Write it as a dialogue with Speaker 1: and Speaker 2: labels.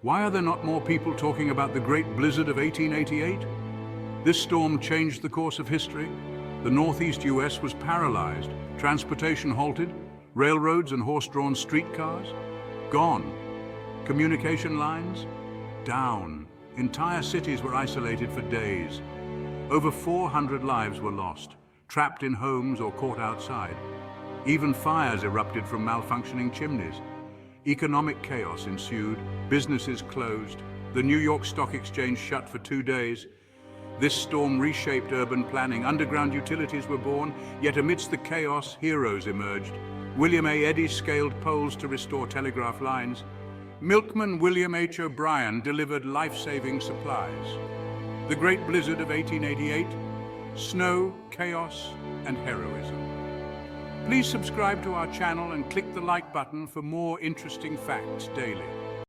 Speaker 1: Why are there not more people talking about the Great Blizzard of 1888? This storm changed the course of history. The northeast US was paralyzed, transportation halted, railroads and horse-drawn streetcars gone, communication lines down. Entire cities were isolated for days. Over 400 lives were lost, trapped in homes or caught outside. Even fires erupted from malfunctioning chimneys. Economic chaos ensued, businesses closed, the New York Stock Exchange shut for 2 days. This storm reshaped urban planning. Underground utilities were born, yet amidst the chaos, heroes emerged. William A. Eddy scaled poles to restore telegraph lines. Milkman William H. O'Brien delivered life-saving supplies. The Great Blizzard of 1888, snow, chaos, and heroism. Please subscribe to our channel and click the like button for more interesting facts daily.